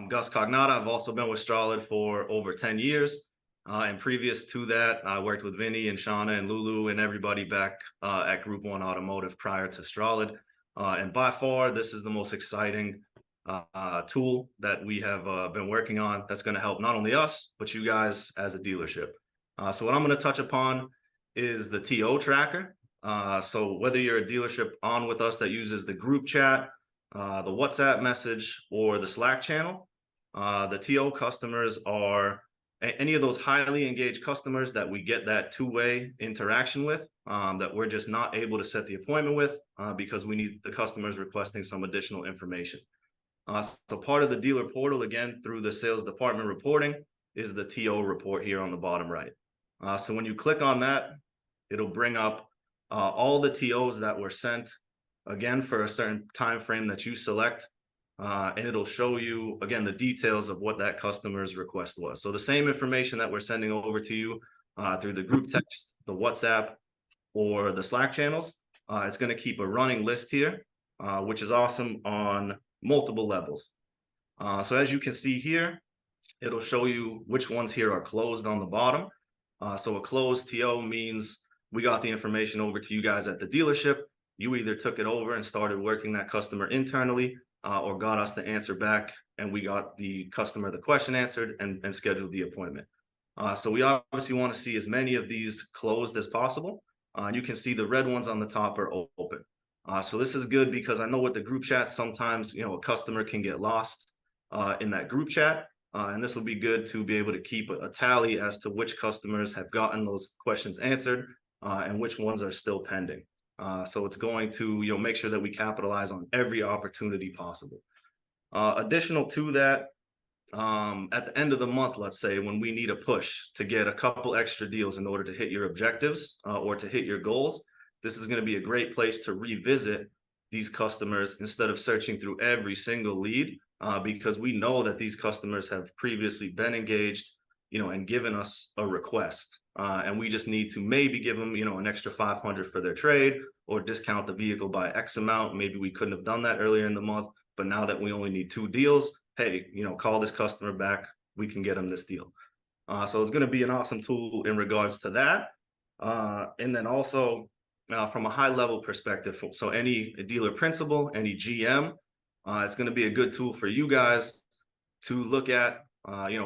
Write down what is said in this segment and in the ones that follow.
I'm Gus Cognata. I've also been with Strolid for over 10 years. And previous to that, I worked with Vinny and Shauna and Lulu and everybody back at Group 1 Automotive prior to Strolid. And by far, this is the most exciting tool that we have been working on that's going to help not only us, but you guys as a dealership. So what I'm going to touch upon is the TO Tracker. So whether you're a dealership on with us that uses the group chat, the WhatsApp message, or the Slack channel, the TO customers are any of those highly engaged customers that we get that two-way interaction with, that we're just not able to set the appointment with because we need the customers requesting some additional information. So part of the dealer portal, again, through the sales department reporting, is the TO report here on the bottom right. So when you click on that, it'll bring up all the TOs that were sent, again, for a certain time frame that you select, and it'll show you, again, the details of what that customer's request was. So the same information that we're sending over to you through the group text, the WhatsApp, or the Slack channels, it's going to keep a running list here, which is awesome on multiple levels. So as you can see here, it'll show you which ones here are closed on the bottom. So a closed TO means we got the information over to you guys at the dealership. You either took it over and started working that customer internally, or got us the answer back and we got the customer the question answered and scheduled the appointment. So we obviously want to see as many of these closed as possible. You can see the red ones on the top are open. So this is good because I know with the group chat, sometimes, a customer can get lost in that group chat. And this will be good to be able to keep a tally as to which customers have gotten those questions answered and which ones are still pending. So it's going to make sure that we capitalize on every opportunity possible. Additional to that, at the end of the month, let's say, when we need a push to get a couple extra deals in order to hit your objectives or to hit your goals, this is going to be a great place to revisit these customers instead of searching through every single lead, because we know that these customers have previously been engaged, and given us a request. And we just need to maybe give them, an extra $500 for their trade or discount the vehicle by X amount. Maybe we couldn't have done that earlier in the month, but now that we only need 2 deals, hey, call this customer back. We can get them this deal. So it's going to be an awesome tool in regards to that. And then also from a high level perspective, so any dealer principal, any GM, it's going to be a good tool for you guys to look at,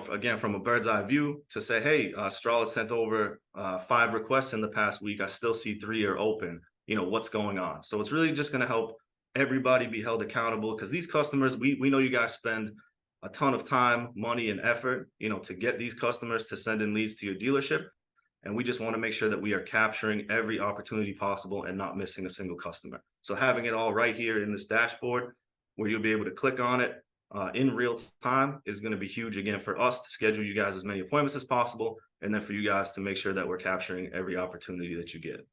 again, from a bird's eye view to say, hey, Strolid sent over 5 requests in the past week. I still see 3 are open. What's going on? So it's really just going to help everybody be held accountable, because these customers, we know you guys spend a ton of time, money, and effort, to get these customers to send in leads to your dealership. And we just want to make sure that we are capturing every opportunity possible and not missing a single customer. So having it all right here in this dashboard where you'll be able to click on it in real time is going to be huge, again, for us to schedule you guys as many appointments as possible, and then for you guys to make sure that we're capturing every opportunity that you get.